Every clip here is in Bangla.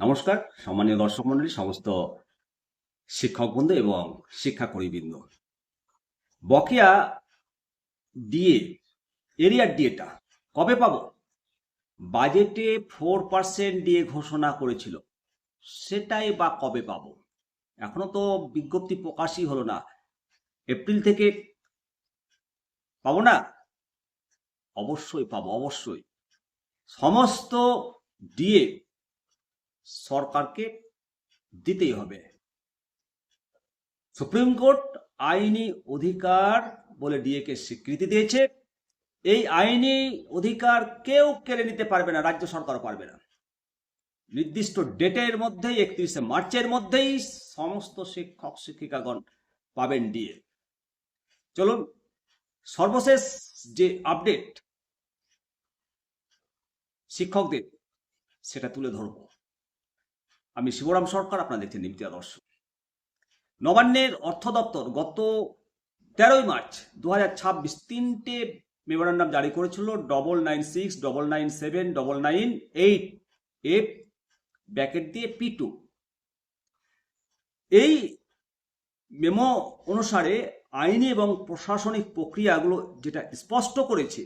নমস্কার সম্মানীয় দর্শক মন্ডলী, সমস্ত শিক্ষক বন্ধু এবং শিক্ষাকর্মীবৃন্দ। বকেয়া ডিএ, এরিয়ার ডিএটা কবে পাবো? বাজেটে 4% ডিএ ঘোষণা করেছিল, সেটাই বা কবে পাবো? এখনো তো বিজ্ঞপ্তি প্রকাশই হলো না। এপ্রিল থেকে পাবো না? অবশ্যই পাবো, অবশ্যই। সমস্ত ডিএ সরকারকে দিতেই হবে। সুপ্রিম কোর্ট আইনি অধিকার বলে ডিএকে স্বীকৃতি দিয়েছে। এই আইনি অধিকার কেউ কেড়ে নিতে পারবে না, রাজ্য সরকারও পারবে না। নির্দিষ্ট ডেটের মধ্যেই, 31শে মার্চের মধ্যেই সমস্ত শিক্ষক শিক্ষিকাগণ পাবেন ডিএ। চলুন সর্বশেষ যে আপডেট শিক্ষকদের, সেটা তুলে ধরব। আমি শিবরাম সরকার, আপনারা দেখছেন নিমতি আদর্শ। নবান্নের অর্থ দপ্তর গত 13ই মার্চ 2026 তিনটে মেমোরান্ডাম জারি করেছিল। 996, 997, 998 এফ ব্যাকেট দিয়ে P2। এই মেমো অনুসারে আইনি এবং প্রশাসনিক প্রক্রিয়াগুলো যেটা স্পষ্ট করেছে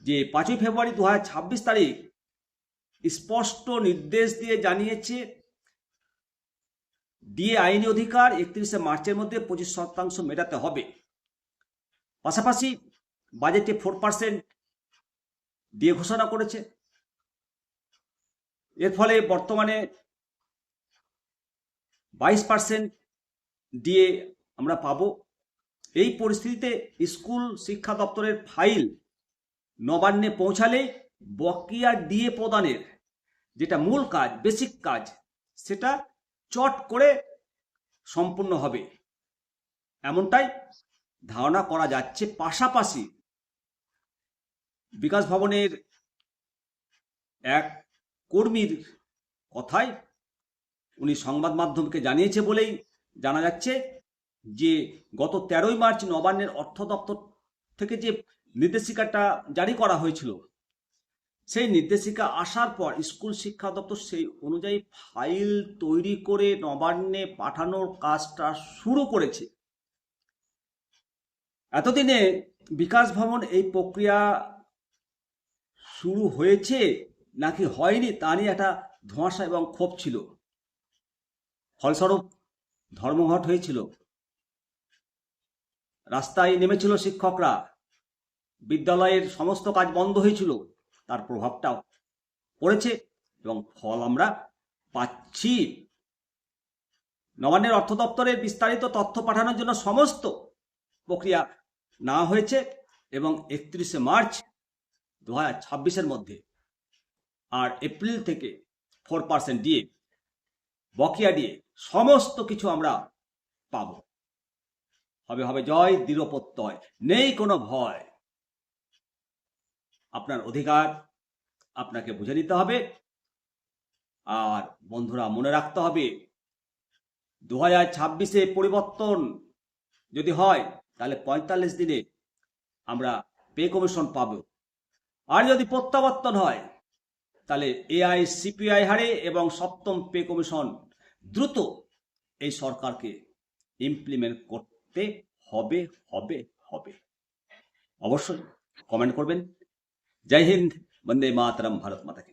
যে 5ই ফেব্রুয়ারি 2026 তারিখ স্পষ্ট নির্দেশ দিয়ে জানিয়েছে ডিএ আইনি অধিকার 31শে মার্চের মধ্যে 25% মেটাতে হবে। পাশাপাশি বাজেটে 4% ডিএ ঘোষণা করেছে। এর ফলে বর্তমানে 22% ডিএ আমরা পাবো। এই পরিস্থিতিতে স্কুল শিক্ষা দপ্তরের ফাইল নবান্নে পৌঁছালে বকেয়া ডিএ প্রদানের যেটা মূল কাজ, বেসিক কাজ, সেটা চট করে সম্পূর্ণ হবে, এমনটাই ধারণা করা যাচ্ছে। পাশাপাশি বিকাশ ভবনের এক কর্মীর কথায় উনি সংবাদ মাধ্যমকে জানিয়েছে বলেই জানা যাচ্ছে যে গত 13ই মার্চ নবান্নের অর্থ দপ্তর থেকে যে নির্দেশিকাটা জারি করা হয়েছিল, সেই নির্দেশিকা আসার পর স্কুল শিক্ষা দপ্তর সেই অনুযায়ী ফাইল তৈরি করে নবান্নে পাঠানোর কাজটা শুরু করেছে। এতদিনে বিকাশ ভবন এই প্রক্রিয়া শুরু হয়েছে নাকি হয়নি তা নিয়ে একটা ধোঁয়াশা এবং ক্ষোভ ছিল। ফলস্বরূপ ধর্মঘট হয়েছিল, রাস্তায় নেমেছিল শিক্ষকরা, বিদ্যালয়ের সমস্ত কাজ বন্ধ হয়েছিল। তার প্রভাবটাও পড়েছে এবং ফল আমরা পাচ্ছি। নবান্নের অর্থ দপ্তরের বিস্তারিত তথ্য পাঠানোর জন্য সমস্ত প্রক্রিয়া নেওয়া হয়েছে এবং 31শে মার্চ 2026 মধ্যে, আর এপ্রিল থেকে 4% ডিএ, বকেয়া ডিএ, সমস্ত কিছু আমরা পাব। হবে হবে জয়, দৃঢ় প্রত্যয়, নেই কোনো ভয়। আপনার অধিকার আপনাকে বুঝে নিতে হবে। আর বন্ধুরা, মনে রাখতে হবে 2026-এ পরিবর্তন যদি হয় তাহলে 45 দিনে আমরা পে কমিশন পাব। আর যদি প্রত্যাবর্তন হয় তাহলে এআই সিপিআই হারে এবং সপ্তম পে কমিশন দ্রুত এই সরকারকে ইমপ্লিমেন্ট করতে হবে হবে হবে। অবশ্যই কমেন্ট করবেন। জয় হিন্দ, বন্দে মাতরম, ভারত মাতা কি।